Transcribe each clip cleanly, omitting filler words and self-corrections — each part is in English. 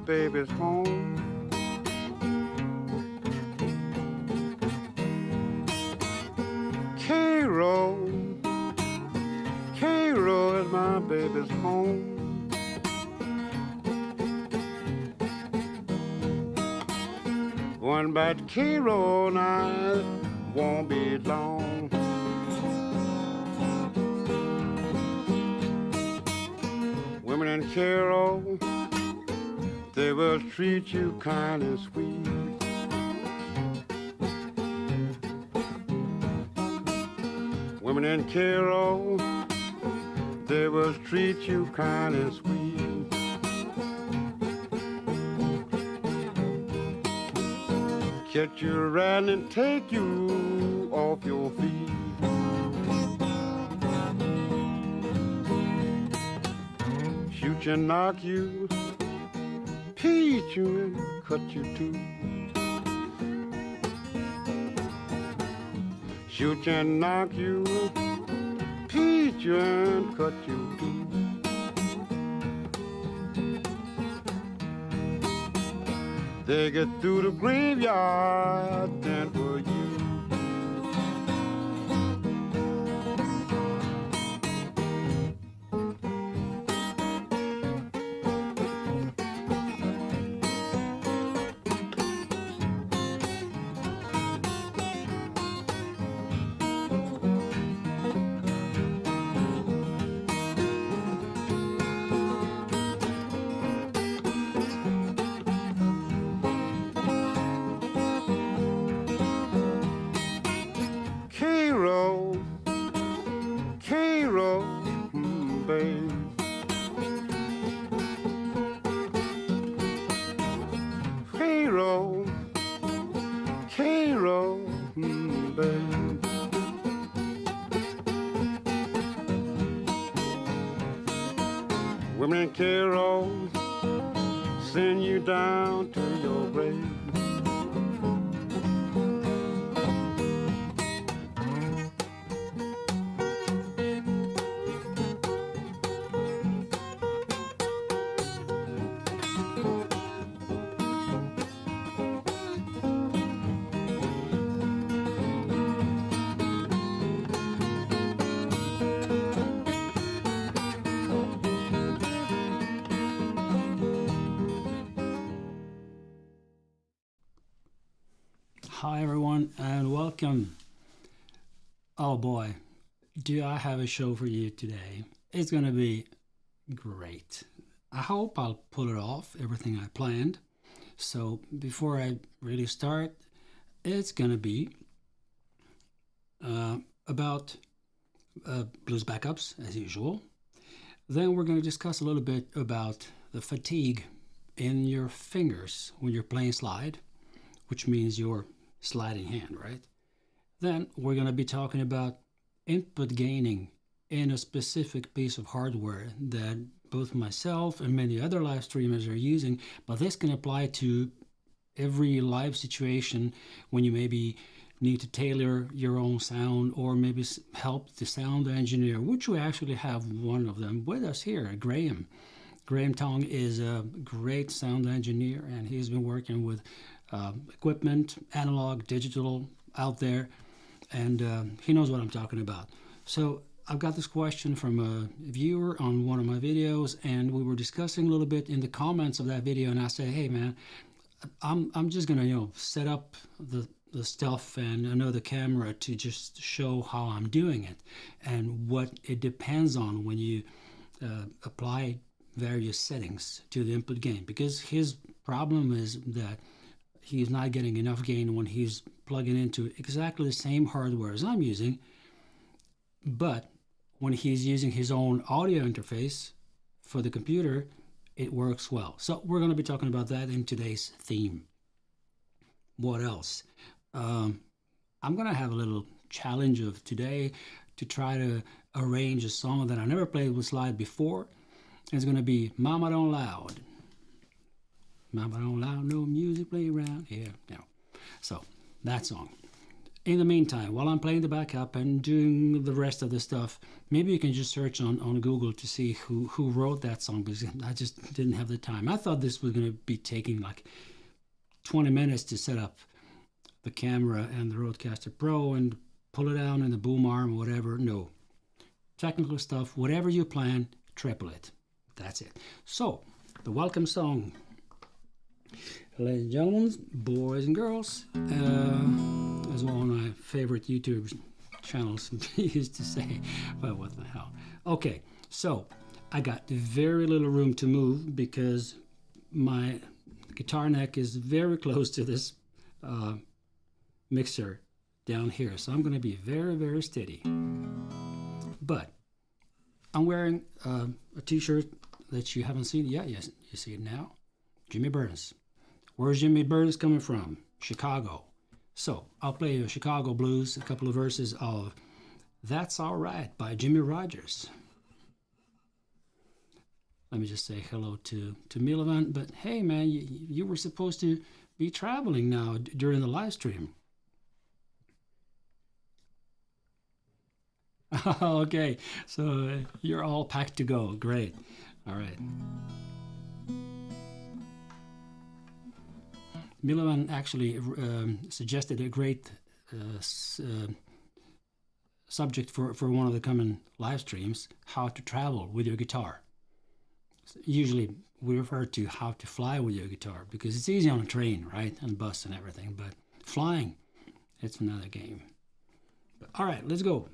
baby's home. Cairo, Cairo is my baby's home. Going back to Cairo now, won't be long. Women in Cairo, they will treat you kind and sweet. Women in Cairo, they will treat you kind and sweet. Catch you riding and take you off your feet. Shoot you and knock you, teach you and cut you too. Shoot you and knock you, teach you and cut you too. They get through the graveyard, then for you. Cairo, Cairo, babe. Cairo, Cairo, babe. Women in Cairo send you down to your grave. Hi everyone and welcome. Oh boy, do I have a show for you today. It's gonna be great. I hope I'll pull it off, everything I planned. So before I really start, it's gonna be about blues backups as usual. Then we're going to discuss a little bit about the fatigue in your fingers when you're playing slide, which means your sliding hand, right? Then we're going to be talking about input gaining in a specific piece of hardware that both myself and many other live streamers are using, but this can apply to every live situation when you maybe need to tailor your own sound or maybe help the sound engineer, which we actually have one of them with us here, Graham. Graham Tong is a great sound engineer and he's been working with equipment, analog, digital out there, and he knows what I'm talking about. So I've got this question from a viewer on one of my videos, and we were discussing a little bit in the comments of that video, and I said, hey man, I'm just gonna set up the stuff and another camera to just show how I'm doing it and what it depends on when you apply various settings to the input gain, because his problem is that he's not getting enough gain when he's plugging into exactly the same hardware as I'm using, but when he's using his own audio interface for the computer, it works well. So we're going to be talking about that in today's theme. What else? I'm going to have a little challenge of today to try to arrange a song that I never played with slide before. It's going to be Mama Don't Loud. Mama Don't Loud, no music play around here. No. So that song. In the meantime, while I'm playing the backup and doing the rest of the stuff, maybe you can just search on Google to see who wrote that song, because I just didn't have the time. I thought this was going to be taking like 20 minutes to set up the camera and the RodeCaster Pro and pull it down in the boom arm or whatever. No. Technical stuff, whatever you plan, triple it. That's it. So, the welcome song. Ladies and gentlemen, boys and girls, as one of my favorite YouTube channels used to say, but what the hell. Okay, so I got very little room to move because my guitar neck is very close to this mixer down here. So I'm going to be very, very steady. But I'm wearing a t-shirt that you haven't seen yet. Yes, you see it now. Jimmy Burns. Where's Jimmy Burns coming from? Chicago. So I'll play you Chicago blues, a couple of verses of That's All Right by Jimmy Rogers. Let me just say hello to Milovan. But hey, man, you were supposed to be traveling now during the live stream. Okay, so you're all packed to go. Great. All right. Milovan actually suggested a great subject for one of the coming live streams, how to travel with your guitar. Usually we refer to how to fly with your guitar because it's easy on a train, right, and bus and everything, but flying, it's another game. But, all right, let's go.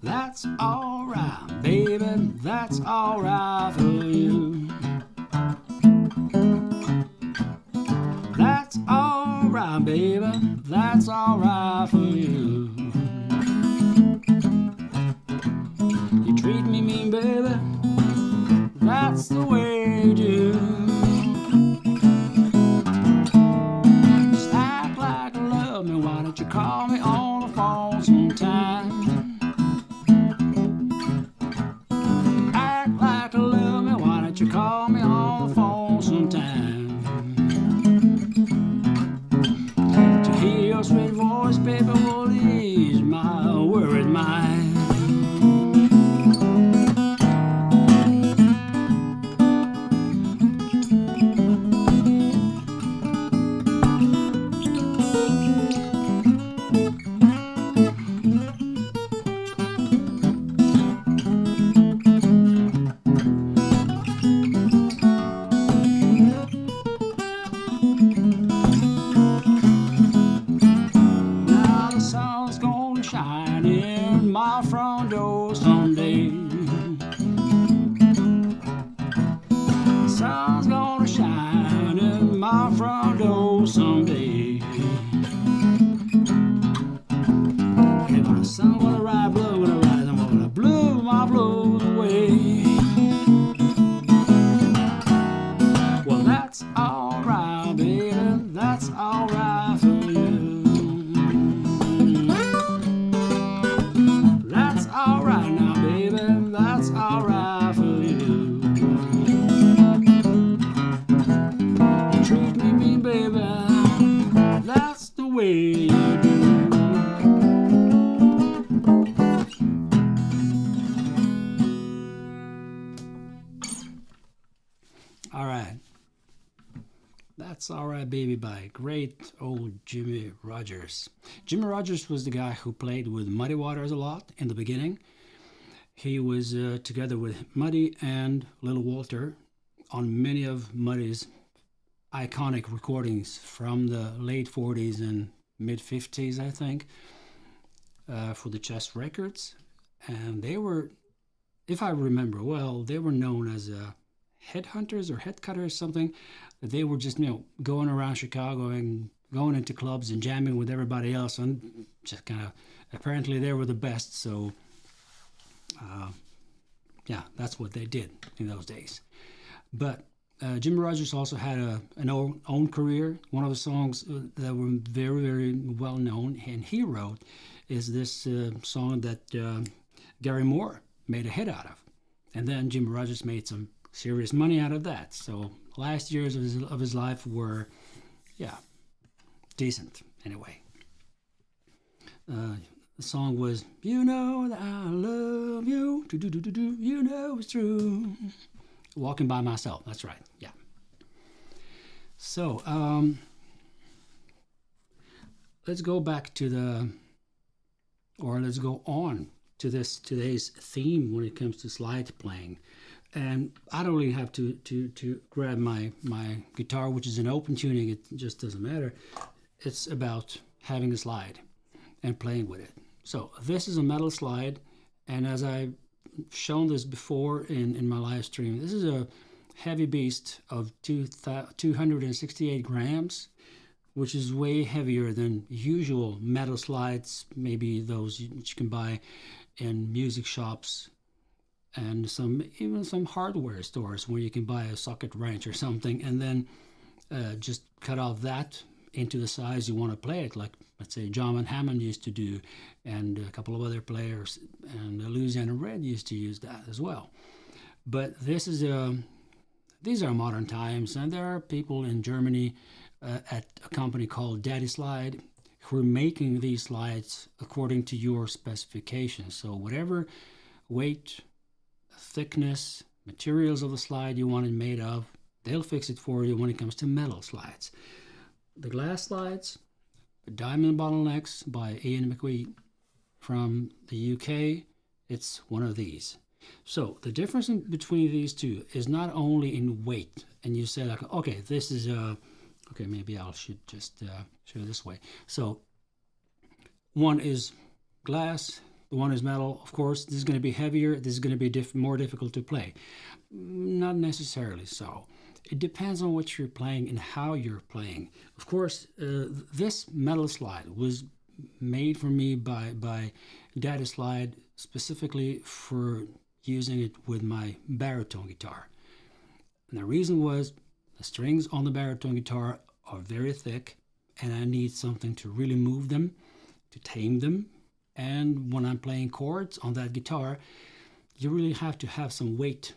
That's all right, baby, that's all right for you. That's all right, baby, that's all right for you. You treat me mean, baby, that's the way you do. Just act like you love me, why don't you call me on the phone sometime? You call me on the phone sometime. To hear your sweet voice, baby, will ease my worried mind. That's All Right Baby by great old Jimmy Rogers. Jimmy Rogers was the guy who played with Muddy Waters a lot in the beginning. He was together with Muddy and Little Walter on many of Muddy's iconic recordings from the late 40s and mid 50s, I think, for the Chess Records. And they were, if I remember well, they were known as headhunters or headcutters, something. They were just, going around Chicago and going into clubs and jamming with everybody else, and just kind of, apparently they were the best. So, yeah, that's what they did in those days. But Jimmy Rogers also had an own career. One of the songs that were very, very well known and he wrote is this song that Gary Moore made a hit out of. And then Jim Rogers made some serious money out of that. So last years of his life were, yeah, decent anyway. The song was, you know that I love you, do-do-do-do-do, you know it's true. Walking by myself, that's right, yeah. So, let's go back to let's go on to today's theme when it comes to slide playing. And I don't really have to grab my guitar, which is an open tuning, it just doesn't matter. It's about having a slide and playing with it. So this is a metal slide, and as I've shown this before in my live stream, this is a heavy beast of 268 grams, which is way heavier than usual metal slides, maybe those you can buy in music shops and even some hardware stores where you can buy a socket wrench or something, and then just cut off that into the size you want to play it, like let's say John and Hammond used to do, and a couple of other players, and Louisiana Red used to use that as well. But these are modern times, and there are people in Germany at a company called Daddy Slide who are making these slides according to your specifications. So whatever weight, thickness, materials of the slide you want it made of, they'll fix it for you when it comes to metal slides. The glass slides, the Diamond Bottlenecks by Ian McQueen from the UK, it's one of these. So the difference between these two is not only in weight, and you say like, okay, this is okay, maybe I should just show this way. So one is glass, the one is metal. Of course, this is going to be heavier, this is going to be more difficult to play. Not necessarily so. It depends on what you're playing and how you're playing. Of course, this metal slide was made for me by Daddy Slide specifically for using it with my baritone guitar. And the reason was the strings on the baritone guitar are very thick, and I need something to really move them, to tame them. And when I'm playing chords on that guitar, you really have to have some weight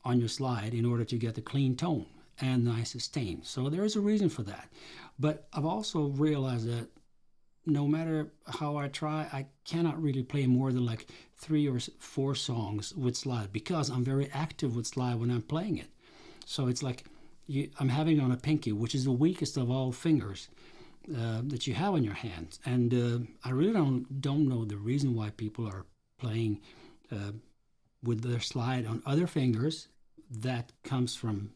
on your slide in order to get the clean tone and nice sustain. So there is a reason for that. But I've also realized that no matter how I try, I cannot really play more than like 3 or 4 songs with slide, because I'm very active with slide when I'm playing it. So it's like I'm having it on a pinky, which is the weakest of all fingers that you have on your hand. And I really don't know the reason why people are playing with their slide on other fingers. That comes from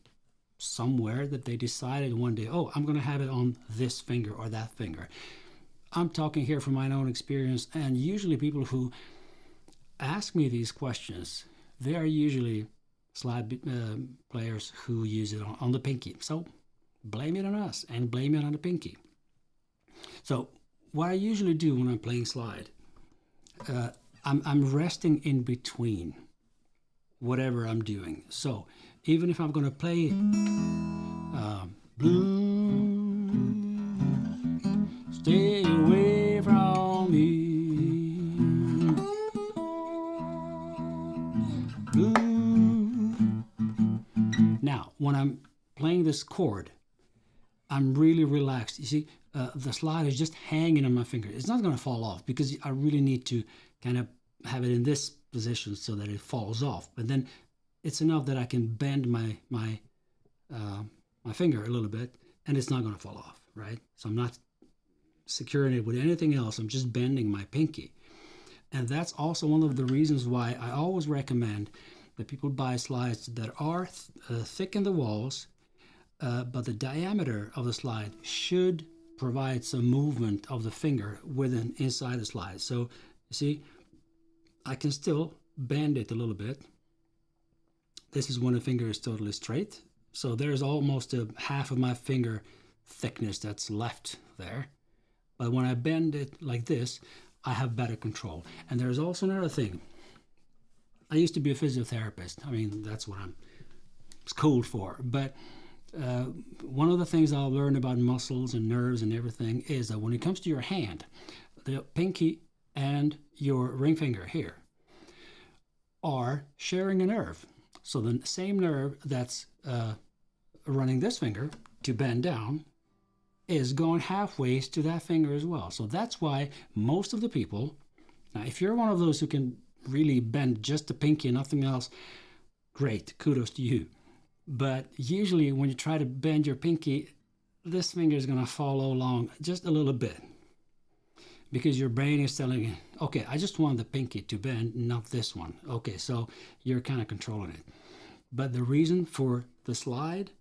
somewhere that they decided one day, oh, I'm going to have it on this finger or that finger. I'm talking here from my own experience, and usually people who ask me these questions, they are usually slide players who use it on the pinky. So blame it on us and blame it on the pinky. So what I usually do when I'm playing slide, I'm resting in between whatever I'm doing. So even if I'm going to play blue, stay away from me, blue. Now, when I'm playing this chord, I'm really relaxed. You see, the slide is just hanging on my finger. It's not going to fall off because I really need to kind of have it in this position so that it falls off. But then it's enough that I can bend my finger a little bit, and it's not going to fall off, right? So I'm not securing it with anything else. I'm just bending my pinky. And that's also one of the reasons why I always recommend that people buy slides that are thick in the walls, but the diameter of the slide should provide some movement of the finger within inside the slide. So you see, I can still bend it a little bit. This is when the finger is totally straight. So there's almost a half of my finger thickness that's left there. But when I bend it like this, I have better control. And there's also another thing. I used to be a physiotherapist. I mean, that's what I'm schooled for. But one of the things I've learned about muscles and nerves and everything is that when it comes to your hand, the pinky and your ring finger here, are sharing a nerve. So the same nerve that's running this finger to bend down is going halfway to that finger as well. So that's why most of the people, now if you're one of those who can really bend just the pinky and nothing else, great, kudos to you. But usually when you try to bend your pinky, this finger is going to follow along just a little bit, because your brain is telling you, okay, I just want the pinky to bend, not this one. Okay, so you're kind of controlling it. But the reason for the slide,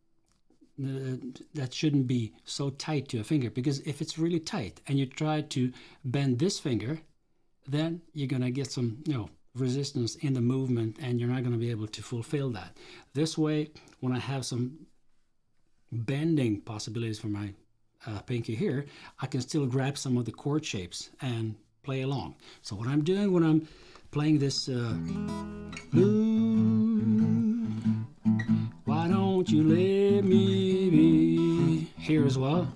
that shouldn't be so tight to a finger, because if it's really tight and you try to bend this finger, then you're going to get some, resistance in the movement, and you're not going to be able to fulfill that. This way, when I have some bending possibilities for my pinky here, I can still grab some of the chord shapes and play along. So what I'm doing when I'm playing this why don't you let me be here as well,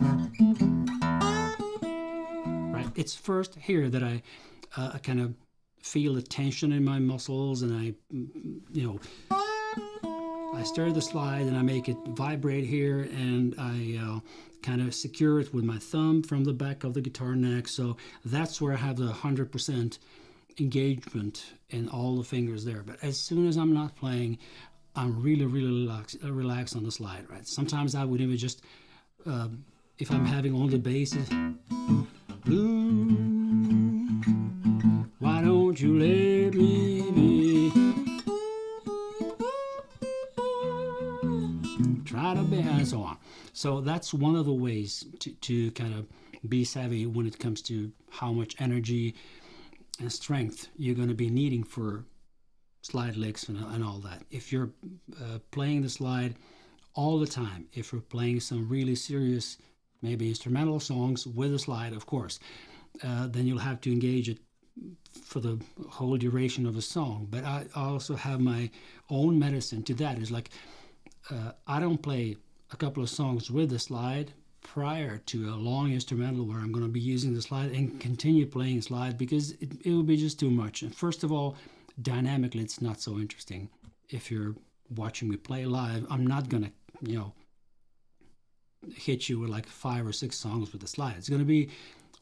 right? It's first here that I kind of feel the tension in my muscles, and I stir the slide and I make it vibrate here, and I kind of secure it with my thumb from the back of the guitar neck. So that's where I have the 100% engagement in all the fingers there. But as soon as I'm not playing, I'm really relaxed on the slide, right? Sometimes I would even just, if I'm having all the basses, why don't you let me be, try to be, and so on. So that's one of the ways to kind of be savvy when it comes to how much energy and strength you're going to be needing for slide licks and all that. If you're playing the slide all the time, if you're playing some really serious, maybe instrumental songs with a slide, of course, then you'll have to engage it for the whole duration of a song. But I also have my own medicine to that. Is like, I don't play a couple of songs with the slide prior to a long instrumental where I'm going to be using the slide and continue playing slide, because it will be just too much. And first of all, dynamically, it's not so interesting. If you're watching me play live, I'm not going to, hit you with like 5 or 6 songs with the slide. It's going to be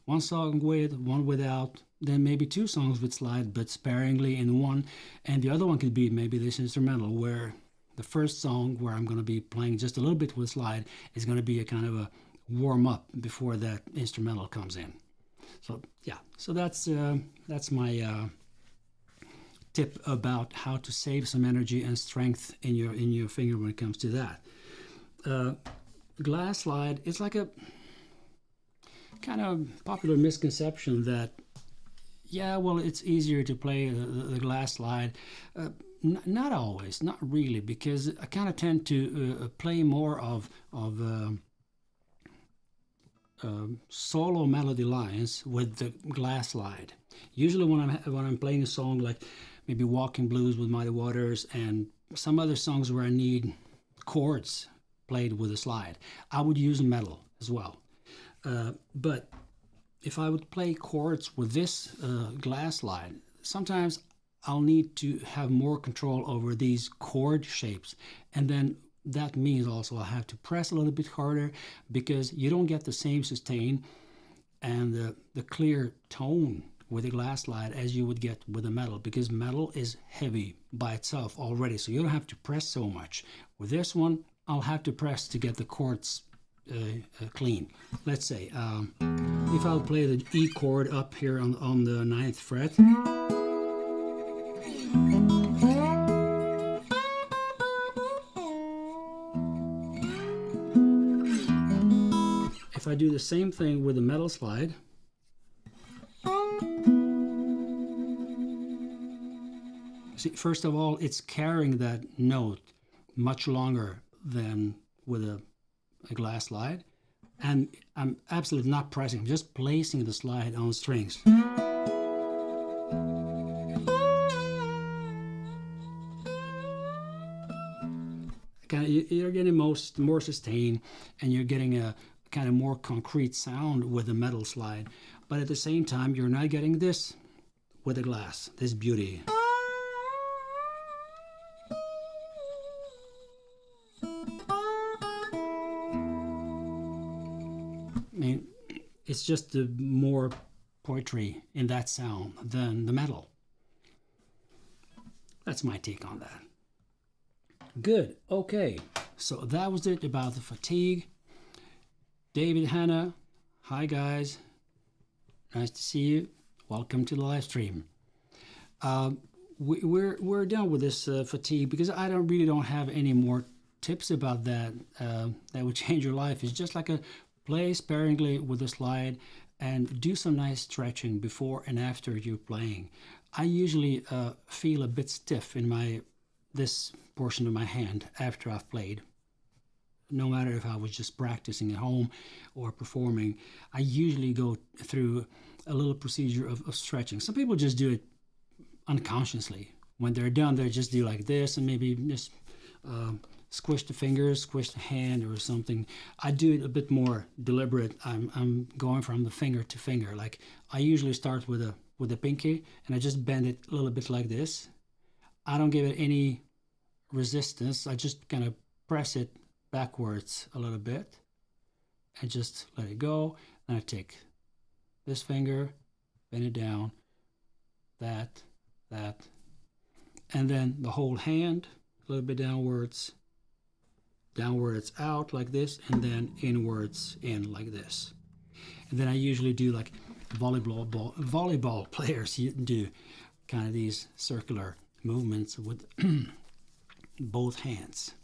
one song with, one without, then maybe 2 songs with slide, but sparingly in one. And the other one could be maybe this instrumental, where the first song where I'm going to be playing just a little bit with slide is going to be a kind of a warm up before that instrumental comes in. So yeah, so that's my tip about how to save some energy and strength in your finger when it comes to that. Glass slide is like a kind of popular misconception that, yeah, well, it's easier to play the glass slide. Not always, not really, because I kind of tend to play more of solo melody lines with the glass slide. Usually when I'm playing a song like maybe Walking Blues with Mighty Waters and some other songs where I need chords played with a slide, I would use metal as well. But if I would play chords with this glass slide, sometimes I'll need to have more control over these chord shapes, and then that means also I have to press a little bit harder, because you don't get the same sustain and the clear tone with a glass slide as you would get with a metal, because metal is heavy by itself already, so you don't have to press so much. With this one, I'll have to press to get the chords clean. Let's say if I'll play the E chord up here on the 9th fret, if I do the same thing with the metal slide, see, first of all, it's carrying that note much longer than with a glass slide, and I'm absolutely not pressing, I'm just placing the slide on strings. You're getting more sustain, and you're getting a kind of more concrete sound with a metal slide, but at the same time you're not getting this with a glass, this beauty. it's just more poetry in that sound than the metal. That's my take on that. Good. Okay. So that was it about the fatigue. David, Hannah, hi guys. Nice to see you. Welcome to the live stream. We're done with this fatigue because I really don't have any more tips about that that would change your life. It's just like a play sparingly with the slide and do some nice stretching before and after you're playing. I usually feel a bit stiff in this portion of my hand after I've played. No matter if I was just practicing at home or performing, I usually go through a little procedure of stretching. Some people just do it unconsciously. When they're done, they just do like this and maybe just squish the fingers, squish the hand or something. I do it a bit more deliberate. I'm going from the finger to finger. Like I usually start with a pinky and I just bend it a little bit like this. I don't give it any resistance. I just kind of press it backwards a little bit and just let it go. Then I take this finger, bend it down, that, and then the whole hand a little bit downwards out like this, and then inwards in like this. And then I usually do like volleyball players do, kind of these circular movements with both hands.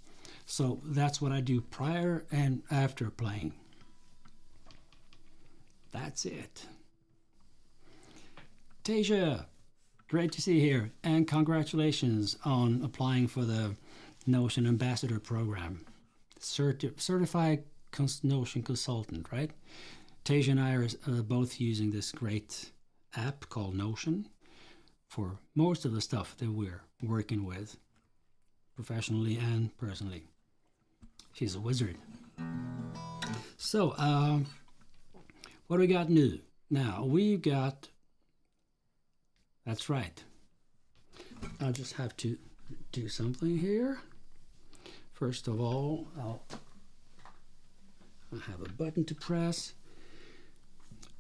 So that's what I do prior and after playing. That's it. Tasia, great to see you here, and congratulations on applying for the Notion Ambassador Program. Certified Notion Consultant, right? Tasia and I are both using this great app called Notion for most of the stuff that we're working with, professionally and personally. She's a wizard. So, what do we got new? Now, we've got, that's right. I'll just have to do something here. First of all, I have a button to press.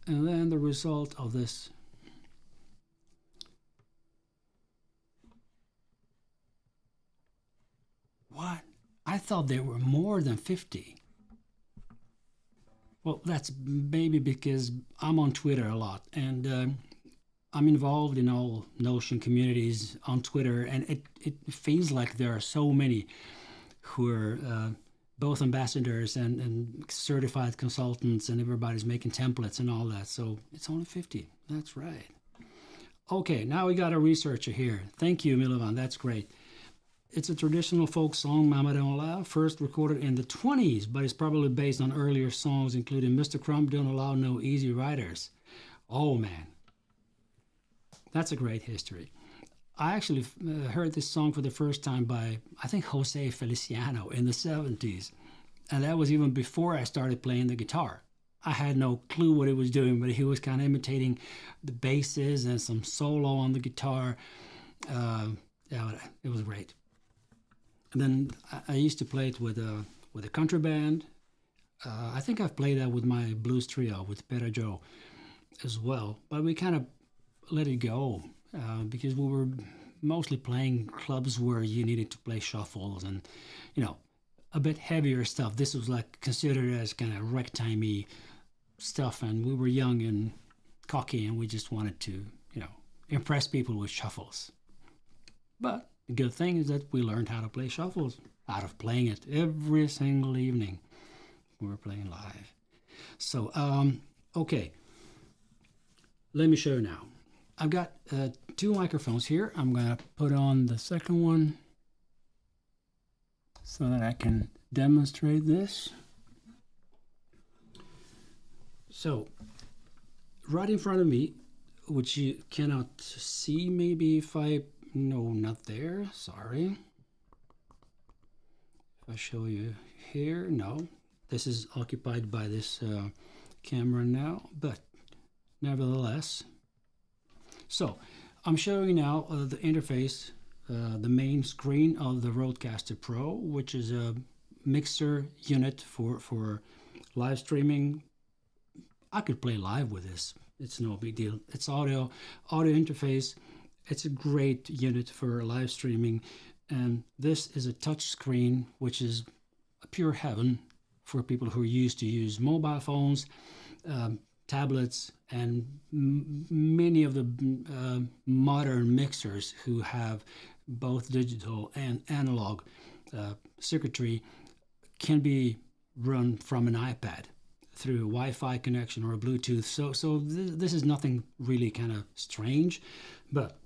And then the result of this. What? I thought there were more than 50. Well, that's maybe because I'm on Twitter a lot, and I'm involved in all Notion communities on Twitter, and it feels like there are so many who are both ambassadors and certified consultants, and everybody's making templates and all that. So it's only 50. That's right. Okay, now we got a researcher here. Thank you, Milovan. That's great. It's a traditional folk song, Mama Don't Allow, first recorded in the 20s, but it's probably based on earlier songs, including Mr. Crump Don't Allow No Easy Riders. Oh, man. That's a great history. I actually heard this song for the first time by, I think, Jose Feliciano in the 70s. And that was even before I started playing the guitar. I had no clue what he was doing, but he was kind of imitating the basses and some solo on the guitar. Yeah, it was great. And then I used to play it with a country band. I think I've played that with my blues trio, with Peter Joe as well. But we kind of let it go because we were mostly playing clubs where you needed to play shuffles and, you know, a bit heavier stuff. This was like considered as kind of ragtimey stuff, and we were young and cocky, and we just wanted to, you know, impress people with shuffles. But the good thing is that we learned how to play shuffles out of playing it every single evening we were playing live. So, okay, let me show you now. I've got 2 microphones here. I'm going to put on the second one so that I can demonstrate this. So, right in front of me, which you cannot see maybe if I... No, not there. Sorry. If I show you here, no. This is occupied by this camera now, but nevertheless. So, I'm showing you now the interface, the main screen of the RodeCaster Pro, which is a mixer unit for live streaming. I could play live with this. It's no big deal. It's audio interface. It's a great unit for live streaming. And this is a touch screen, which is a pure heaven for people who are used to use mobile phones, tablets, and many of the modern mixers who have both digital and analog circuitry can be run from an iPad through a Wi-Fi connection or a Bluetooth. So this is nothing really kind of strange, but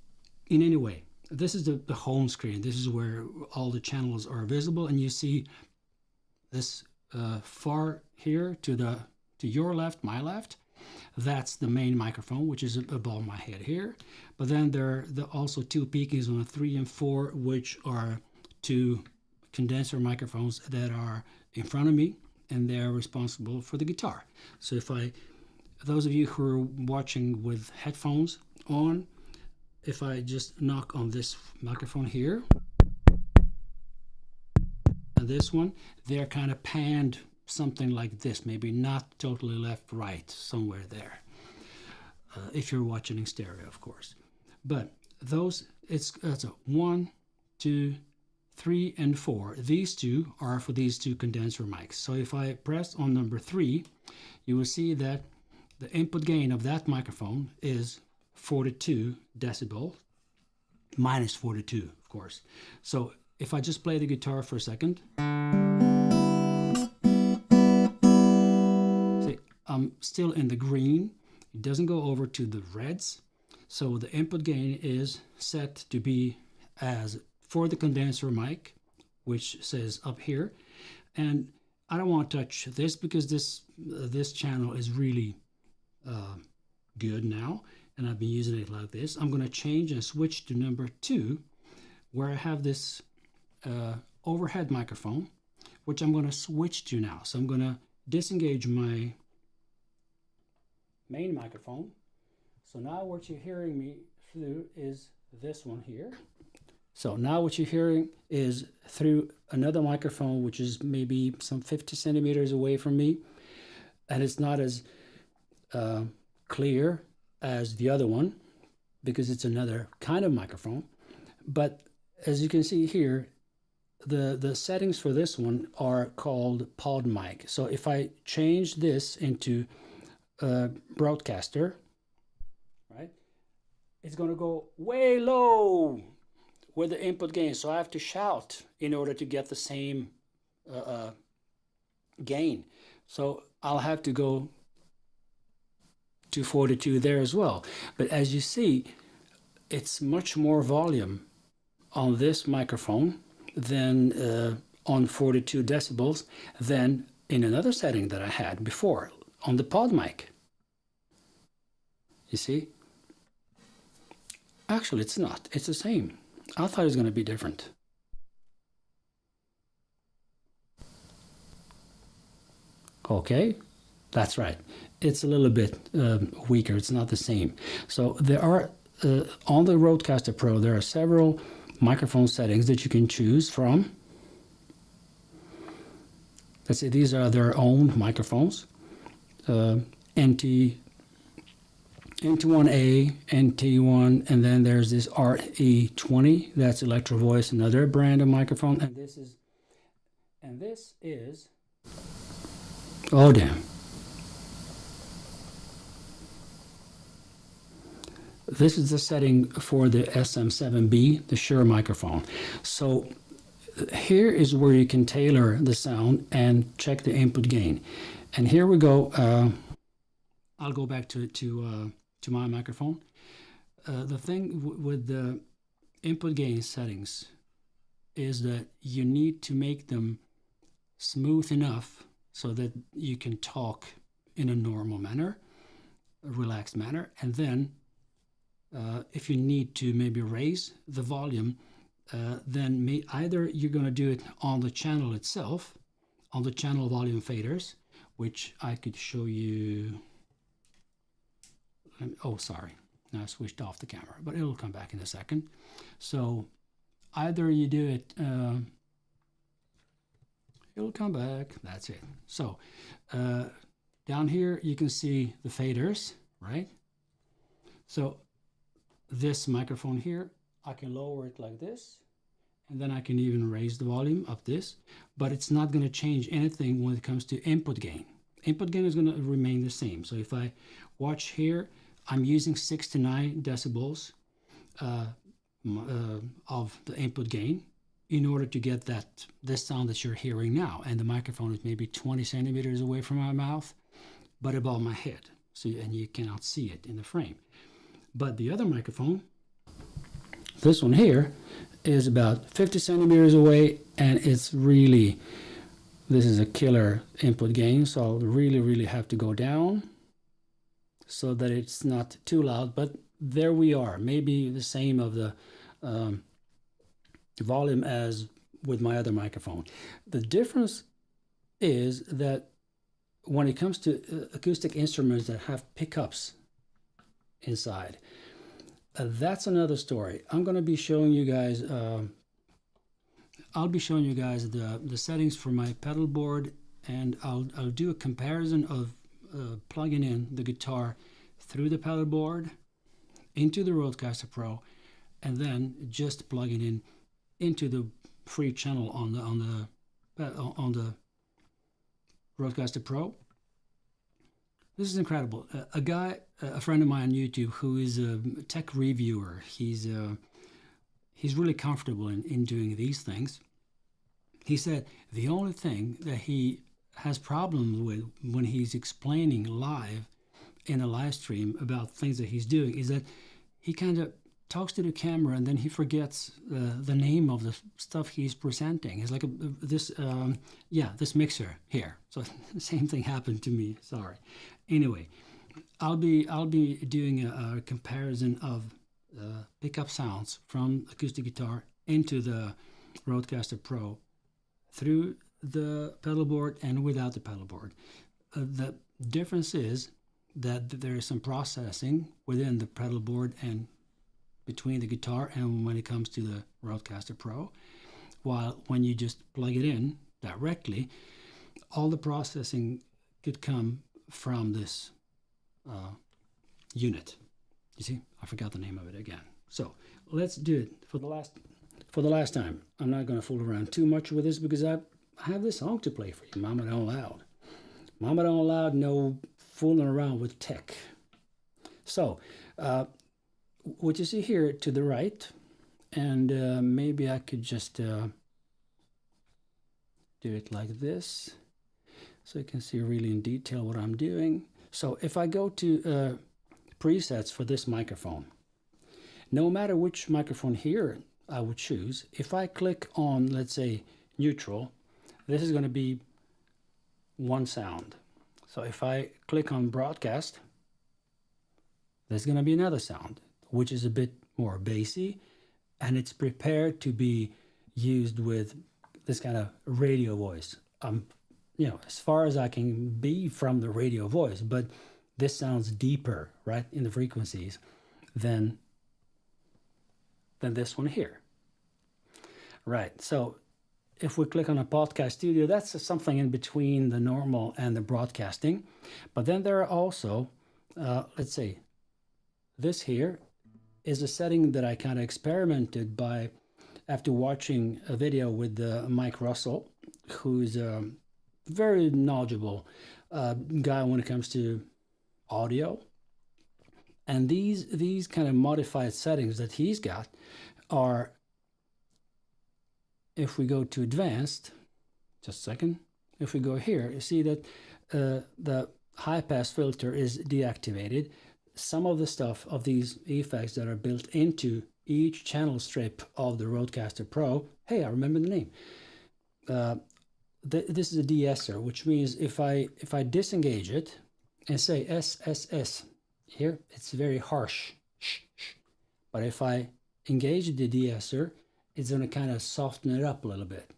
in any way, this is the home screen. This is where all the channels are visible, and you see this far here to your left, my left. That's the main microphone, which is above my head here. But then there are also two peakings on a 3 and 4, which are two condenser microphones that are in front of me, and they're responsible for the guitar. So those of you who are watching with headphones on, if I just knock on this microphone here and this one, they're kind of panned something like this, maybe not totally left, right, somewhere there. If you're watching in stereo, of course. But that's a 1, 2, 3, and 4. These two are for these two condenser mics. So if I press on number 3, you will see that the input gain of that microphone is 42 decibel, minus 42, of course. So if I just play the guitar for a second, see, I'm still in the green. It doesn't go over to the reds. So the input gain is set to be as for the condenser mic, which says up here. And I don't want to touch this because this channel is really good now, and I've been using it like this. I'm going to change and switch to number 2, where I have this overhead microphone, which I'm going to switch to now. So I'm going to disengage my main microphone. So now what you're hearing me through is this one here. So now what you're hearing is through another microphone, which is maybe some 50 centimeters away from me, and it's not as clear as the other one because it's another kind of microphone. But as you can see here, the settings for this one are called pod mic. So if I change this into broadcaster, right, it's going to go way low with the input gain. So I have to shout in order to get the same gain. So I'll have to go to 42 there as well. But as you see, it's much more volume on this microphone than on 42 decibels than in another setting that I had before on the pod mic. You see? Actually, it's not. It's the same. I thought it was going to be different. Okay, that's right. It's a little bit weaker. It's not the same. So there are, on the RodeCaster Pro, there are several microphone settings that you can choose from. Let's say these are their own microphones. NT1A, NT1, and then there's this RE20, that's Electro Voice, another brand of microphone, and this is, oh damn. This is the setting for the SM7B, the Shure microphone. So here is where you can tailor the sound and check the input gain. And here we go. I'll go back to my microphone. The thing with the input gain settings is that you need to make them smooth enough so that you can talk in a normal manner, a relaxed manner, and then if you need to maybe raise the volume, then either you're going to do it on the channel itself, on the channel volume faders, which I could show you. Oh, sorry. Now I switched off the camera, but it'll come back in a second. So either you do it, it'll come back. That's it. So Down here you can see the faders, right? So this microphone here, I can lower it like this, and then I can even raise the volume up this, but it's not going to change anything when it comes to input gain. Input gain is going to remain the same. So if I watch here, I'm using 6 to 9 decibels of the input gain in order to get this sound that you're hearing now. And the microphone is maybe 20 centimeters away from my mouth, but above my head. So, and you cannot see it in the frame. But the other microphone, this one here, is about 50 centimeters away, and it's really, this is a killer input gain, so I'll really have to go down so that it's not too loud. But there we are, maybe the same of the volume as with my other microphone. The difference is that when it comes to acoustic instruments that have pickups inside, that's another story. I'm going to be showing you guys, I'll be showing you guys the settings for my pedal board, and I'll do a comparison of plugging in the guitar through the pedal board into the RodeCaster Pro, and then just plugging in into the free channel on the RodeCaster Pro. This is incredible. A friend of mine on YouTube who is a tech reviewer, he's really comfortable in doing these things. He said the only thing that he has problems with when he's explaining live in a live stream about things that he's doing is that he kind of talks to the camera and then he forgets the name of the stuff he's presenting. It's like this mixer here. So the same thing happened to me. Sorry. Anyway, I'll be doing a comparison of pickup sounds from acoustic guitar into the RodeCaster Pro through the pedal board and without the pedal board. The difference is that there is some processing within the pedal board and between the guitar and when it comes to the RodeCaster Pro, while when you just plug it in directly, all the processing could come from this unit. You see, I forgot the name of it again. So let's do it for the last time. I'm not going to fool around too much with this because I have this song to play for you. Mama Don't Loud. Mama Don't Loud, no fooling around with tech. So what you see here to the right, and maybe I could just do it like this so you can see really in detail what I'm doing. So if I go to presets for this microphone, no matter which microphone here I would choose, if I click on, let's say, neutral, this is going to be one sound. So if I click on broadcast, there's going to be another sound, which is a bit more bassy, and it's prepared to be used with this kind of radio voice. As far as I can be from the radio voice, but this sounds deeper, right, in the frequencies than this one here. Right, so if we click on a podcast studio, that's something in between the normal and the broadcasting. But then there are also, let's say, this here is a setting that I kind of experimented by after watching a video with Mike Russell, who's a very knowledgeable guy when it comes to audio. And these kind of modified settings that he's got are, if we go to advanced, just a second, if we go here, you see that the high pass filter is deactivated. Some of the stuff of these effects that are built into each channel strip of the RodeCaster Pro, hey, I remember the name. This is a de-esser, which means if I disengage it and say SSS, here it's very harsh, but if I engage the de-esser, it's going to kind of soften it up a little bit,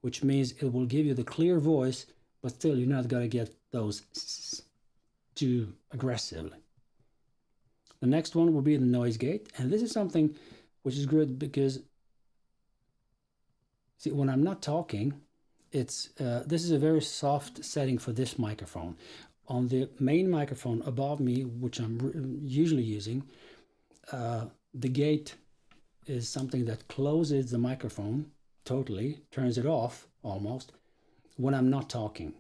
which means it will give you the clear voice, but still you're not going to get those too aggressively. The next one will be the noise gate, and this is something which is good because, see, when I'm not talking, it's this is a very soft setting for this microphone. on the main microphone above me, which I'm usually using, the gate is something that closes the microphone totally, turns it off almost, when I'm not talking.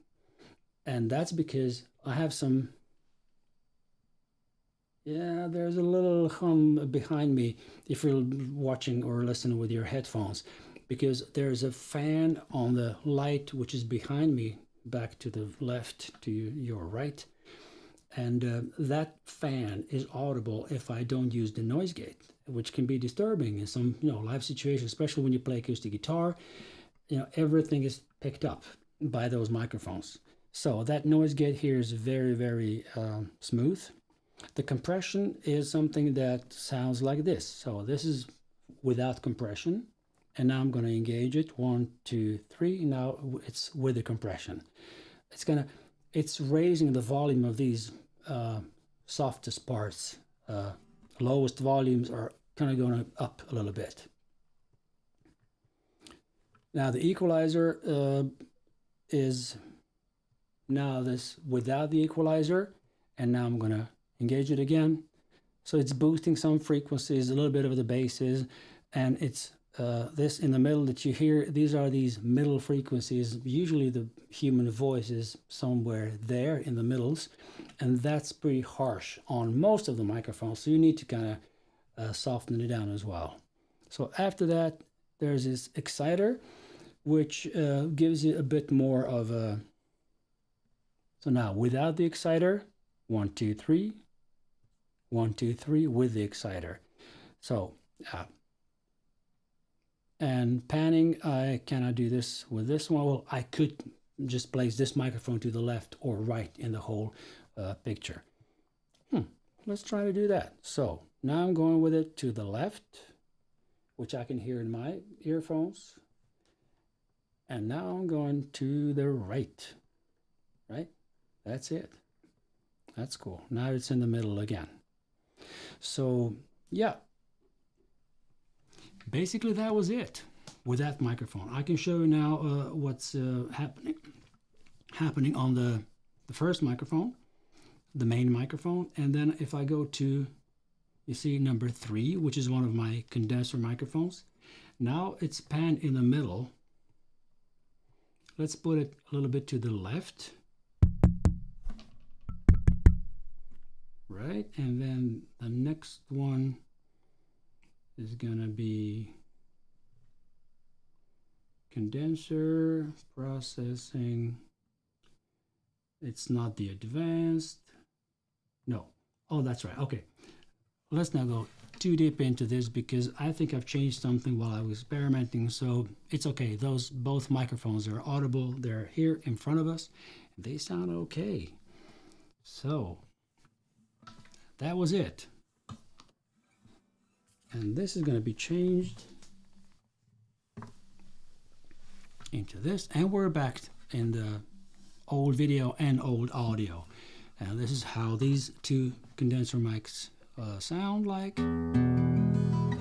And that's because I have some, yeah, there's a little hum behind me if you're watching or listening with your headphones, because there's a fan on the light which is behind me, back to the left, to your right. And that fan is audible if I don't use the noise gate, which can be disturbing in some live situations, especially when you play acoustic guitar. Everything is picked up by those microphones. So that noise gate here is very, very smooth. The compression is something that sounds like this. So this is without compression. And now I'm going to engage it. 1, 2, 3. Now it's with the compression. It's raising the volume of these softest parts. Lowest volumes are kind of going up a little bit. Now the equalizer is now this without the equalizer, and now I'm going to engage it again. So it's boosting some frequencies, a little bit of the basses, and it's this in the middle that you hear. These are these middle frequencies. Usually the human voice is somewhere there in the middles, and that's pretty harsh on most of the microphones, so you need to kind of soften it down as well. So after that, there's this exciter, which gives you a bit more of a... So now without the exciter, 1, 2, 3, 1, 2, 3 with the exciter. So and panning, I cannot do this with this one. Well, I could just place this microphone to the left or right in the whole picture. Let's try to do that. So now I'm going with it to the left, which I can hear in my earphones. And now I'm going to the right. Right? That's it. That's cool. Now it's in the middle again. So yeah, basically that was it with that microphone. I can show you now what's happening on the first microphone, the main microphone. And then if I go to, you see number 3, which is one of my condenser microphones. Now it's panned in the middle. Let's put it a little bit to the left. Right, and then the next one is gonna be condenser, processing. It's not the advanced. No. Oh, that's right. Okay. Let's not go too deep into this because I think I've changed something while I was experimenting, so it's okay. Those both microphones are audible. They're here in front of us. They sound okay. So that was it. And this is going to be changed into this. And we're back in the old video and old audio. And this is how these two condenser mics sound like. And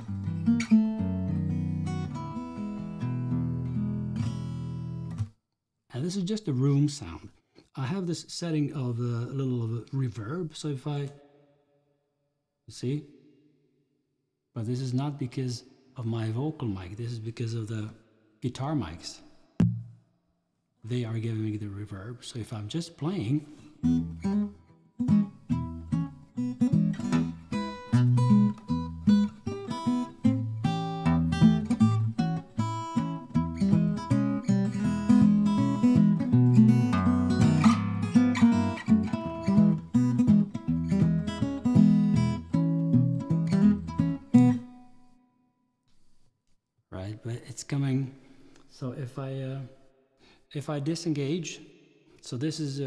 this is just a room sound. I have this setting of a little of a reverb. So if I see, but this is not because of my vocal mic. This is because of the guitar mics. They are giving me the reverb. So if I'm just playing, right? But it's coming. So if I disengage, so this is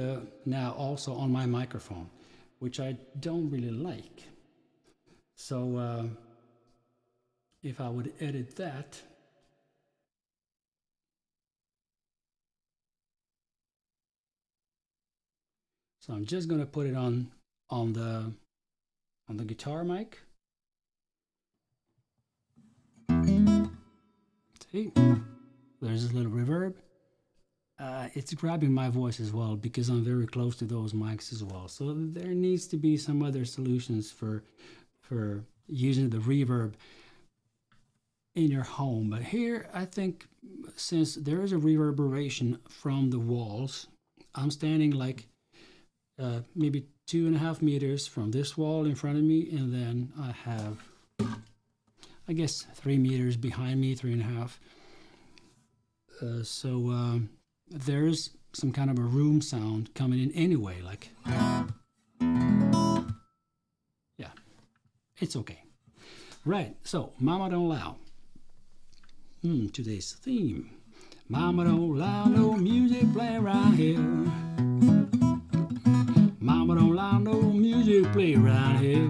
now also on my microphone, which I don't really like. So if I would edit that, so I'm just going to put it on the guitar mic. See, there's a little reverb. it's grabbing my voice as well because I'm very close to those mics as well. So there needs to be some other solutions for using the reverb in your home. But here, I think since there is a reverberation from the walls, I'm standing like maybe 2.5 meters from this wall in front of me, and then I have, I guess, 3 meters behind me, 3.5. So there's some kind of a room sound coming in anyway, like, yeah, it's okay. Right, so Mama Don't Allow. Today's theme. Mama don't allow no music play around here. Mama don't allow no music play around here.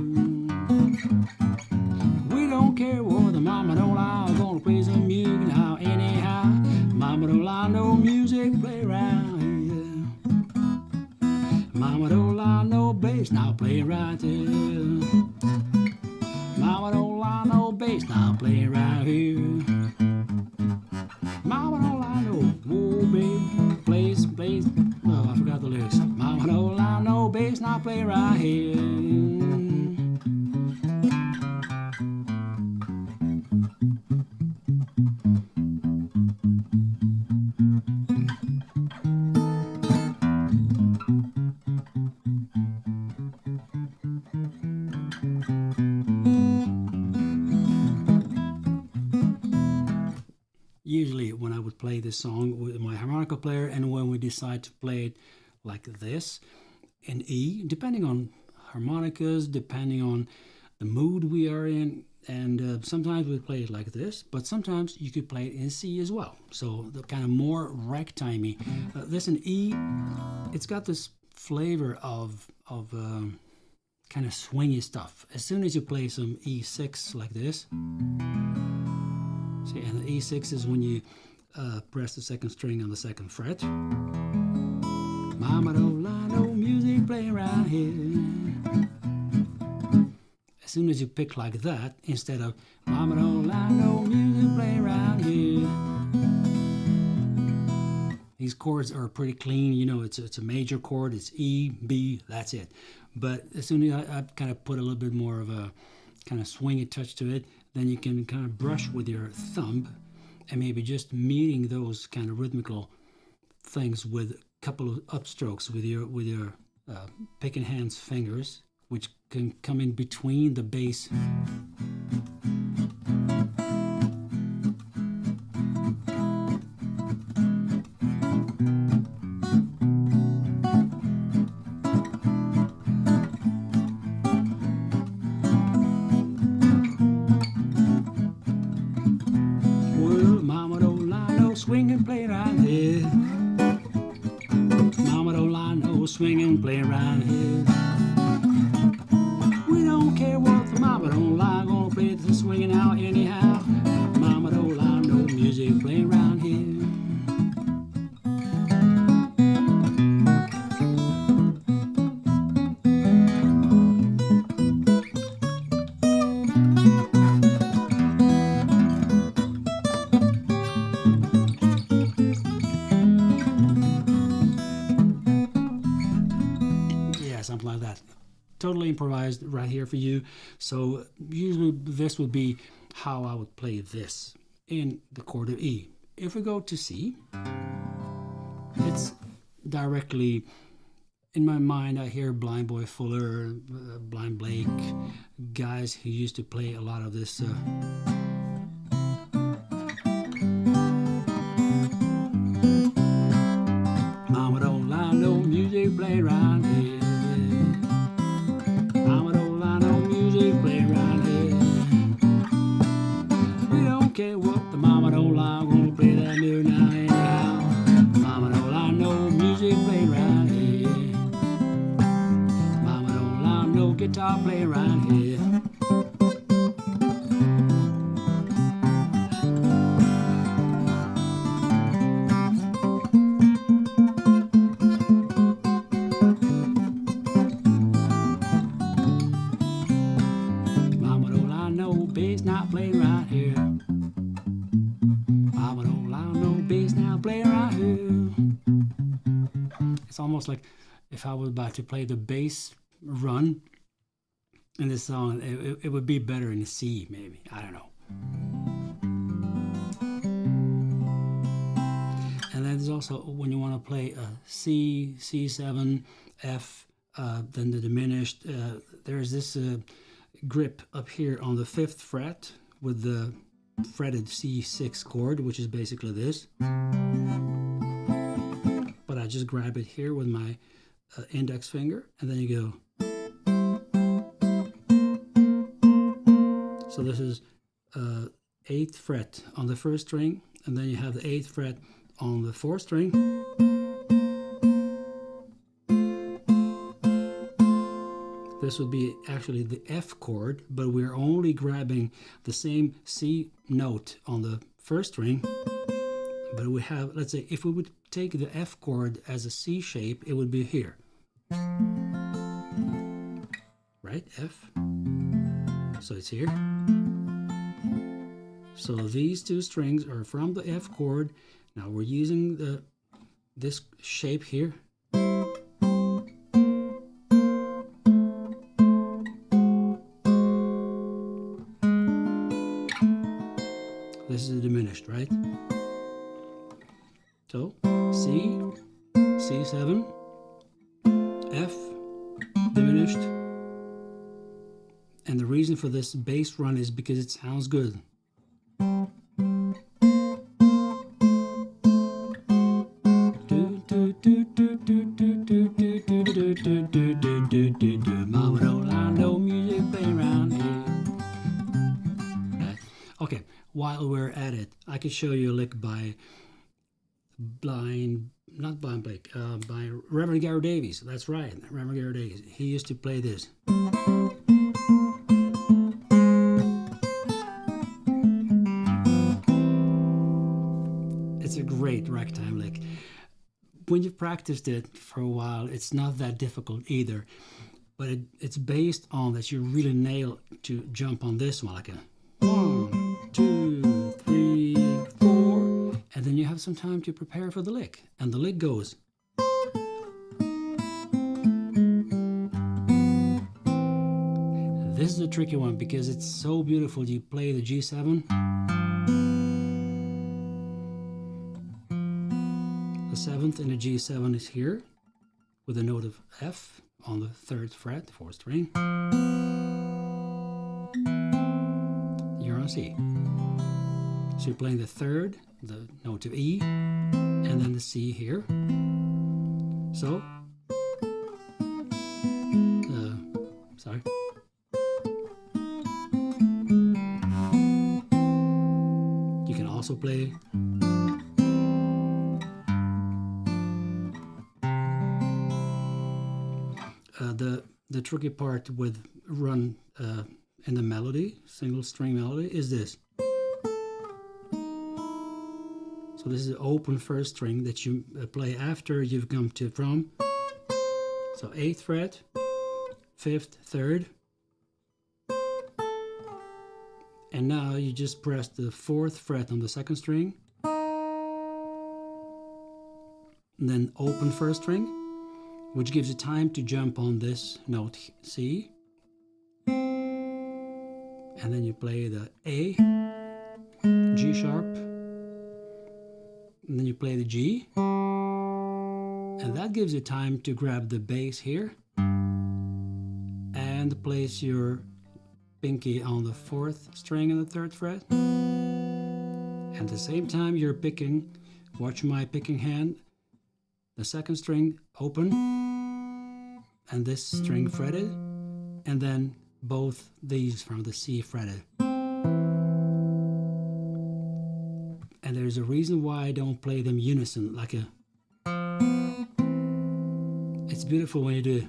We don't care what the mama don't allow. Gonna play some music now anyhow. Mama don't allow no music play around here. Mama don't allow no bass now play right here. Mama don't allow no bass now play around here. Mama don't allow no bass, plays. Oh, I forgot the lyrics. Mama don't allow no bass now play right here. Usually when I would play this song with my harmonica player, and when we decide to play it like this in E, depending on harmonicas, depending on the mood we are in, and sometimes we play it like this, but sometimes you could play it in C as well. So the kind of more ragtimey. This in E, it's got this flavor of kind of swingy stuff. As soon as you play some E6 like this, see, and the E6 is when you press the second string on the second fret. Mama don't allow no music play around here. As soon as you pick like that, instead of Mama don't allow no music play around here. These chords are pretty clean, you know, it's a major chord, it's E, B, that's it. But as soon as I kind of put a little bit more of a kind of swingy touch to it, then you can kind of brush with your thumb and maybe just meeting those kind of rhythmical things with a couple of upstrokes with your pick and hands fingers, which can come in between the bass. Swing and play around here. Mama don't like no swing and play around here. We don't care what the mama don't like, gonna play the swinging out anyhow. Mama don't like no music play around here. Something like that. Totally improvised right here for you. So usually this would be how I would play this in the chord of E. If we go to C, it's directly in my mind. I hear Blind Boy Fuller, Blind Blake, guys who used to play a lot of this Mama don't like no music play around here. Mama don't like no music play around here. We don't care what the mama don't like, we're gonna play that new now anyhow. Mama don't like no music play around here. Mama don't like no guitar play around here. Bass now play right here. Mama don't allow no bass now play right here. It's almost like if I was about to play the bass run in this song, it would be better in the C, maybe. I don't know. And then there's also when you want to play a C, C7, F, then the diminished. There's this grip up here on the 5th fret with the fretted C6 chord, which is basically this. But I just grab it here with my index finger, and then you go. So this is 8th fret on the 1st string, and then you have the 8th fret on the 4th string. This would be actually the F chord, but we're only grabbing the same C note on the 1st string. But we have, let's say, if we would take the F chord as a C shape, it would be here. Right? F. So it's here. So these two strings are from the F chord. Now we're using this shape here. This is diminished, right? So C, C7, F, diminished. And the reason for this bass run is because it sounds good. Mama don't like no music playing around here. Right. Okay, while we're at it, I could show you a lick by by Reverend Gary Davies. That's right, Reverend Gary Davies. He used to play this. It's a great ragtime lick. When you've practiced it for a while, it's not that difficult either. But it's based on that you really nail to jump on this one, like a 1, 2, 3, 4, and then you have some time to prepare for the lick. And the lick goes. This is a tricky one because it's so beautiful. You play the G7. The 7th in the G7 is here with a note of F on the 3rd fret, 4th string. You're on C. So you're playing the 3rd, the note of E, and then the C here. So, sorry. You can also play the tricky part with run in the melody, single string melody, is this. So this is the open 1st string that you play after you've come to from. So 8th fret, 5th, 3rd. And now you just press the 4th fret on the 2nd string. And then open 1st string, which gives you time to jump on this note C. And then you play the A, G sharp, and then you play the G. And that gives you time to grab the bass here and place your pinky on the 4th string and the 3rd fret. And at the same time you're picking, watch my picking hand, the 2nd string open, and this string fretted, and then both these from the C fretted. And there's a reason why I don't play them unison, like a... It's beautiful when you do it.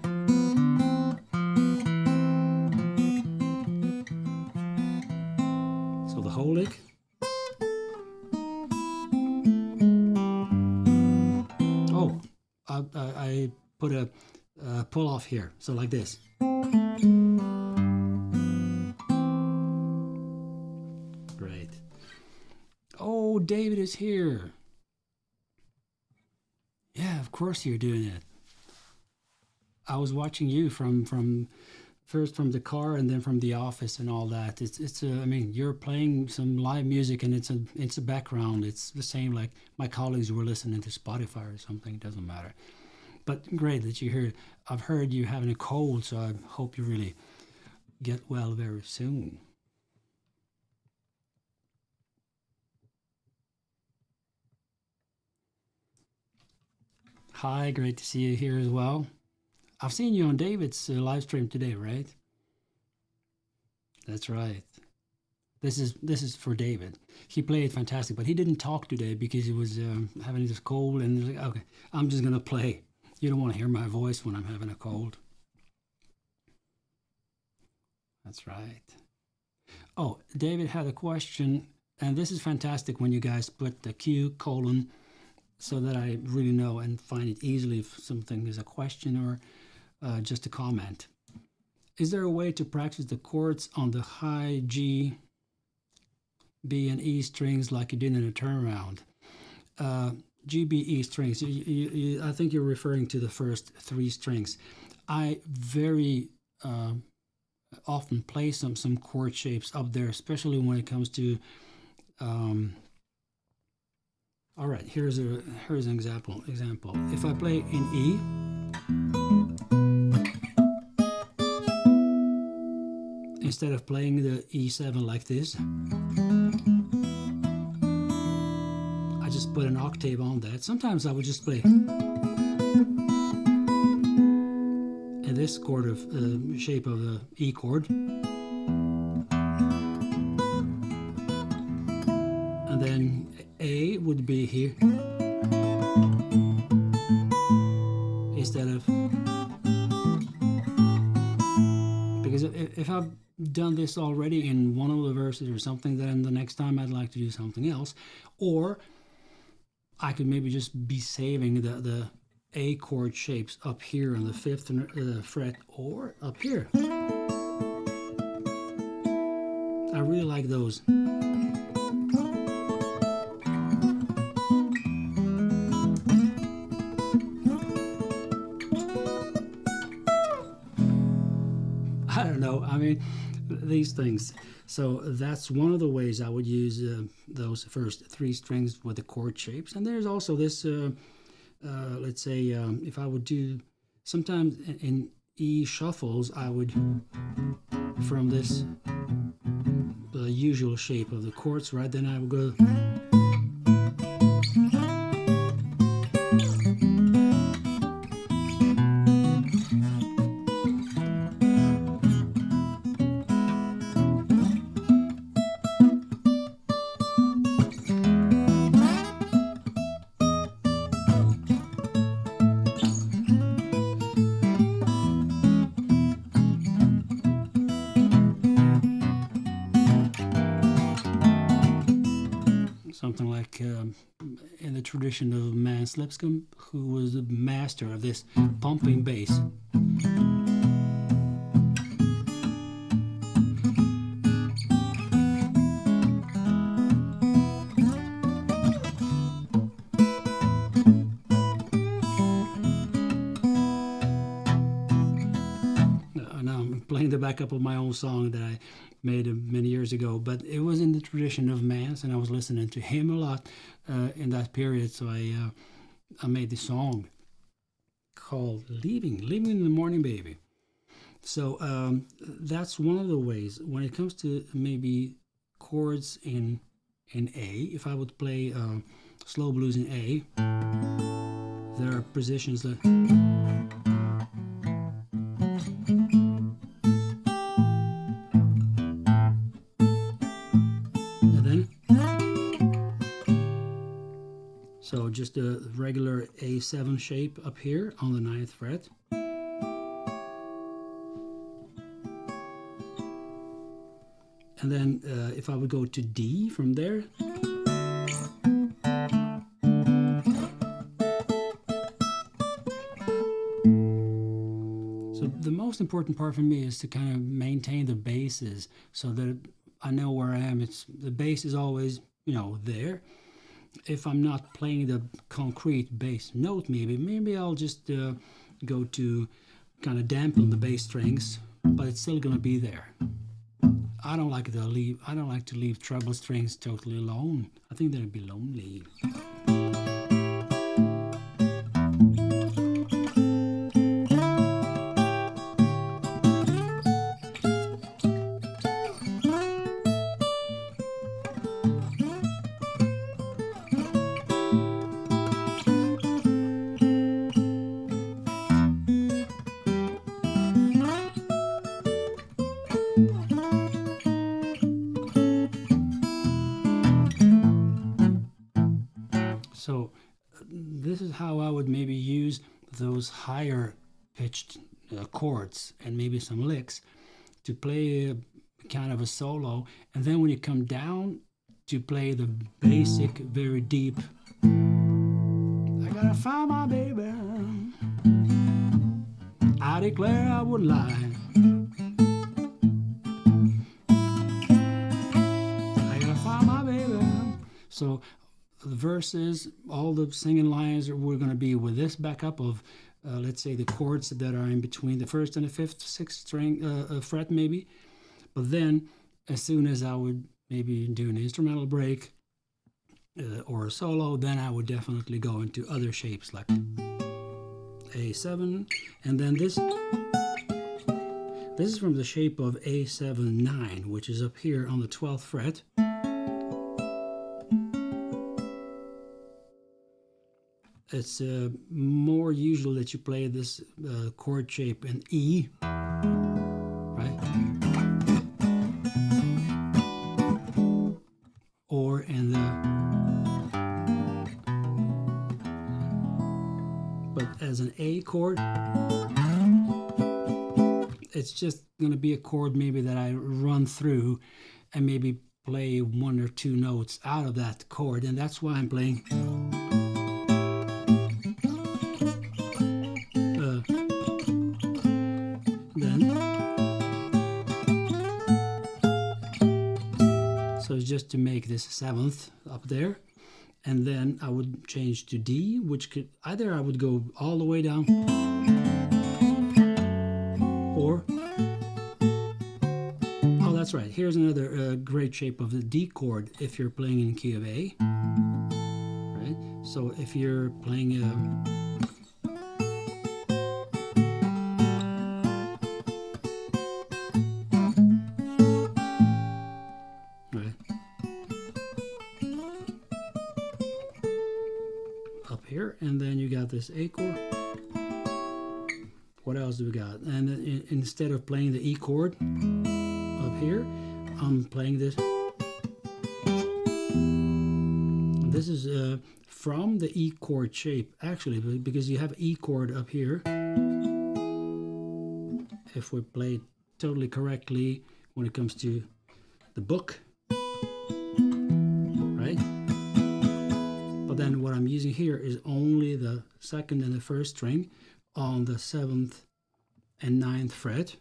So the whole lick. Oh, I put a pull off here, so like this. Great. Oh, David is here. Yeah, of course you're doing it. I was watching you from first from the car and then from the office and all that. It's I mean, you're playing some live music and it's a background. It's the same like my colleagues were listening to Spotify or something. It doesn't matter. But great that you hear. I've heard you having a cold, so I hope you really get well very soon. Hi, great to see you here as well. I've seen you on David's live stream today, right? That's right. This is for David. He played fantastic, but he didn't talk today because he was having this cold, and he's like, okay, I'm just gonna play. You don't want to hear my voice when I'm having a cold. That's right. Oh, David had a question, and this is fantastic when you guys put the Q colon so that I really know and find it easily if something is a question or just a comment. Is there a way to practice the chords on the high G, B, and E strings like you did in a turnaround? G, B, E strings. I think you're referring to the first three strings. I very often play some chord shapes up there, especially when it comes to. All right, here's an example. If I play in E, instead of playing the E7 like this, I just put an octave on that. Sometimes I would just play in this chord of shape of the E chord, and then A would be here instead of, because if I've done this already in one of the verses or something, then the next time I'd like to do something else, or I could maybe just be saving the A chord shapes up here on the 5th fret or up here. I really like those. I don't know. I mean, these things. So that's one of the ways I would use those first three strings with the chord shapes. And there's also this, let's say, if I would do, sometimes in E shuffles, I would, from this, the usual shape of the chords, right? Then I would go. Something like in the tradition of Mans Lipscomb, who was the master of this pumping bass. Now I'm playing the backup of my own song that I made many years ago, but it was in the tradition of Mans, and I was listening to him a lot in that period, so I made this song called Leaving in the Morning Baby. So that's one of the ways. When it comes to maybe chords in A, if I would play slow blues in A, there are positions that so just a regular A7 shape up here on the 9th fret. And then if I would go to D from there, so the most important part for me is to kind of maintain the basses so that I know where I am. The bass is always, there. If I'm not playing the concrete bass note, maybe I'll just go to kind of dampen the bass strings, but it's still going to be there. I don't like to leave treble strings totally alone. I think they'd be lonely. So this is how I would maybe use those higher pitched chords and maybe some licks to play kind of a solo, and then when you come down to play the basic, very deep, I gotta find my baby, I declare I would lie, I gotta find my baby. So the verses, all the singing lines we're going to be with this backup of, let's say, the chords that are in between the first and the fifth, sixth string fret maybe. But then, as soon as I would maybe do an instrumental break or a solo, then I would definitely go into other shapes like A7, and then this is from the shape of A7-9, which is up here on the 12th fret. It's more usual that you play this chord shape in E, right? Or in the, but as an A chord, it's just going to be a chord maybe that I run through and maybe play one or two notes out of that chord, and that's why I'm playing. So just to make this 7th up there, and then I would change to D, which could either I would go all the way down, or, oh that's right, here's another great shape of the D chord if you're playing in key of A, right? So if you're playing up here, and then you got this A chord. What else do we got? And then instead of playing the E chord up here, I'm playing this. This is from the E chord shape, actually, because you have E chord up here. If we play it totally correctly when it comes to the book, right? But then what I'm using here is only the 2nd and the 1st string on the 7th and 9th fret.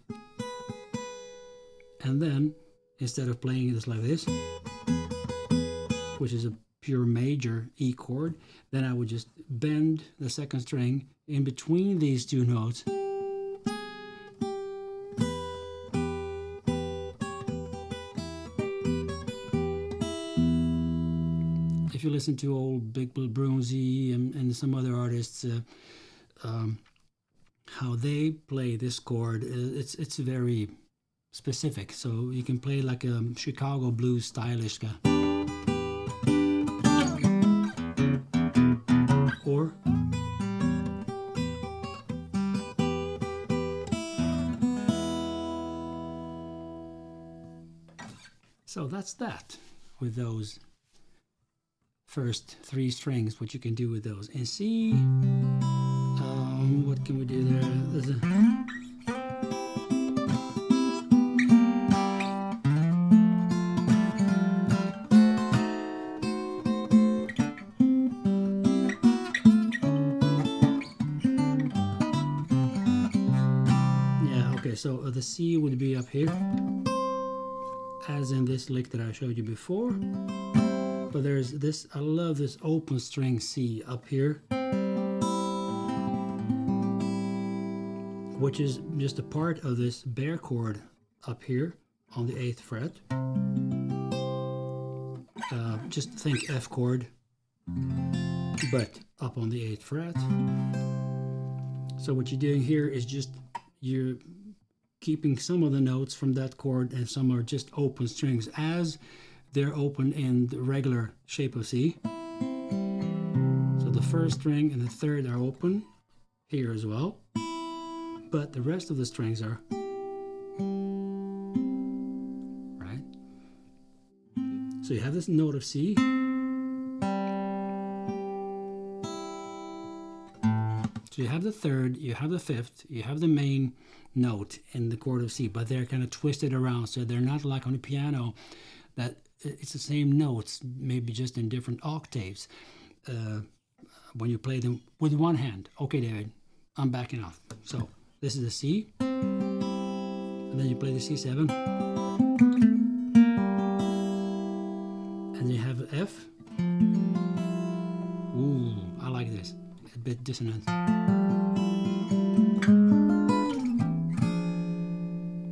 And then instead of playing this like this, which is a pure major E chord, then I would just bend the 2nd string in between these two notes. If you listen to old Big Bill Brunsey and some other artists, how they play this chord, it's very specific. So you can play like a Chicago blues stylish guy, or so that's that with those first 3 strings, what you can do with those. And C, what can we do there? Yeah, okay, so the C would be up here, as in this lick that I showed you before. But there's this, I love this open string C up here, which is just a part of this bare chord up here on the 8th fret. Just think F chord, but up on the 8th fret. So what you're doing here is just you're keeping some of the notes from that chord, and some are just open strings as they're open in the regular shape of C. So the first string and the third are open here as well, but the rest of the strings are right. So you have this note of C. So you have the third, you have the fifth, you have the main note in the chord of C, but they're kind of twisted around, so they're not like on the piano that it's the same notes, maybe just in different octaves when you play them with one hand. Okay, David, I'm backing off. So this is the C, and then you play the C7, and you have F. Ooh, I like this. A bit dissonant.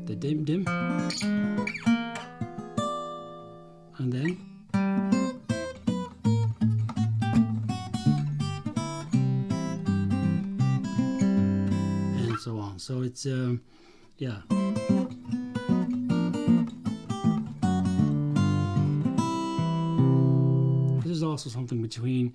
The dim dim, and then and so on. So it's yeah. This is also something between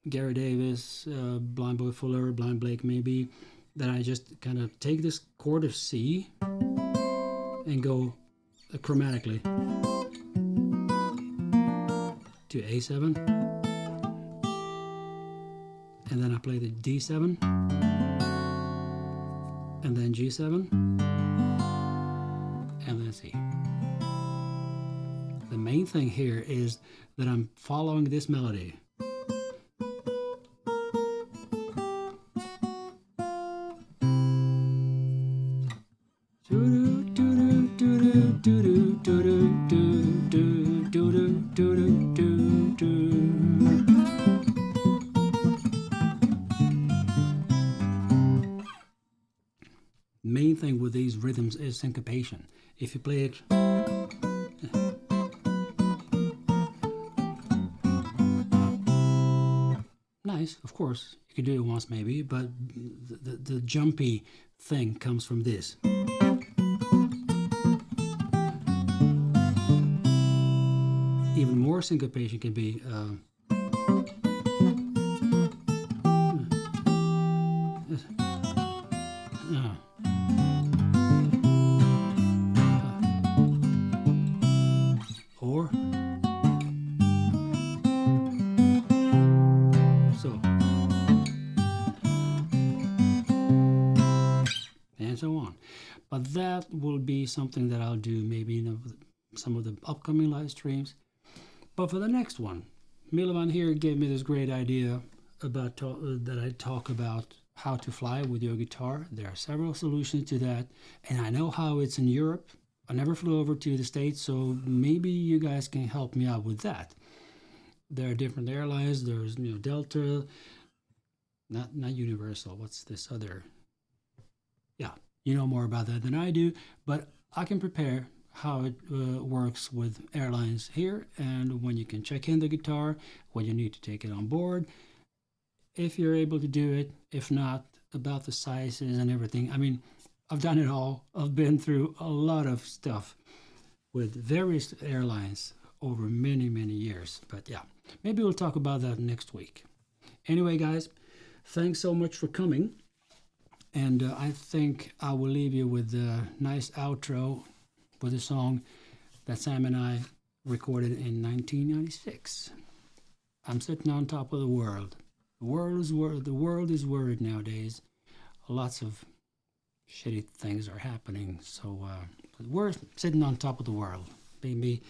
Gary Davis, Blind Boy Fuller, Blind Blake maybe, that I just kind of take this chord of C and go chromatically to A7, and then I play the D7, and then G7, and then C. The main thing here is that I'm following this melody. Main thing with these rhythms is syncopation. If you play it nice, of course, you can do it once maybe, but the jumpy thing comes from this. Even more syncopation can be or so, and so on. But that will be something that I'll do maybe in some of the upcoming live streams. But for the next one, Milovan here gave me this great idea about that I talk about how to fly with your guitar. There are several solutions to that, and I know how it's in Europe. I never flew over to the States, so maybe you guys can help me out with that. There are different airlines. There's Delta, not Universal. What's this other? Yeah, you know more about that than I do, but I can prepare how it works with airlines here, and when you can check in the guitar, when you need to take it on board, if you're able to do it, if not, about the sizes and everything. I mean, I've done it all. I've been through a lot of stuff with various airlines over many, many years. But yeah, maybe we'll talk about that next week. Anyway, guys, thanks so much for coming. And I think I will leave you with a nice outro with a song that Sam and I recorded in 1996. I'm sitting on top of the world. The world is worried nowadays. Lots of shitty things are happening. So we're sitting on top of the world. Maybe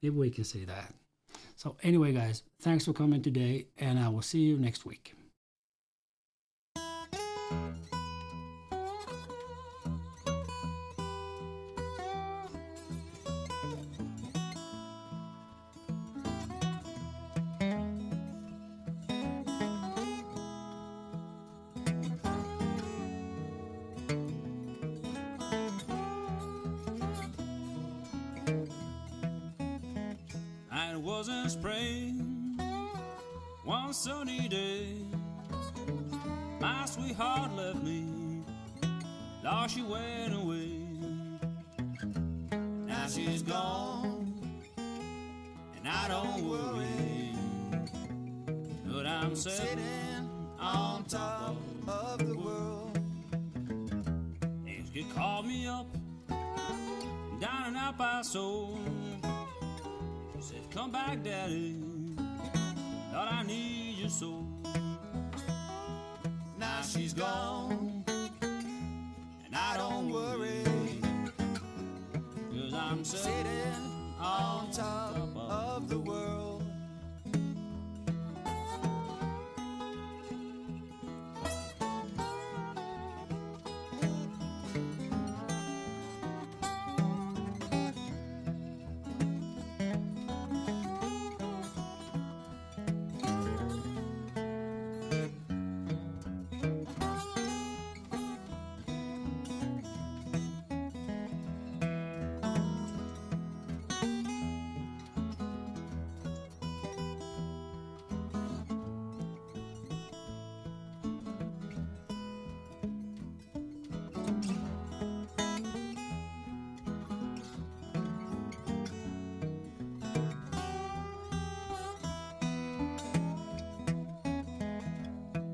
we can say that. So anyway, guys, thanks for coming today, and I will see you next week. Now it was in spring, one sunny day. My sweetheart left me, Lord, she went away. Now she's gone, and I don't worry, but I'm sitting on top of the world. It called me up, down and out by soul. Said, come back, Daddy, Lord, I need your soul. Now she's gone, and I don't worry, 'cause I'm sitting on top of the world.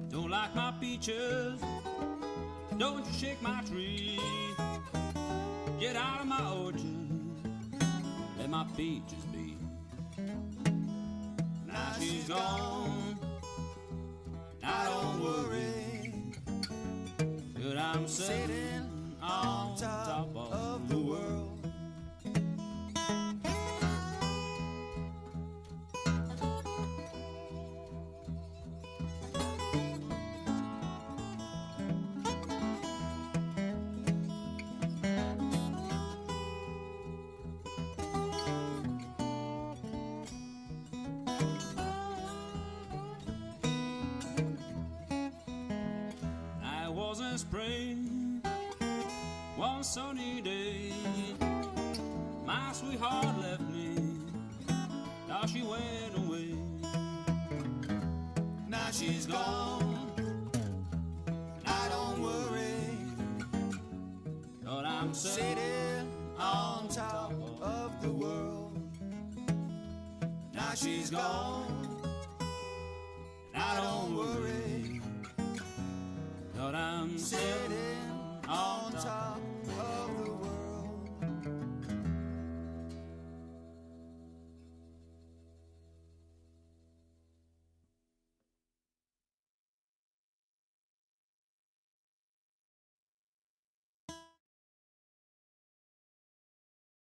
Don't like my peaches, don't you shake my tree. Get out of my orchard, let my peaches be. Now she's gone, I don't worry, but I'm sitting on top of the world. Was in spring, one sunny day. My sweetheart left me, now she went away. Now she's gone, I don't worry, but I'm sitting on top of the world. Now she's gone, I don't worry, but I'm sitting on top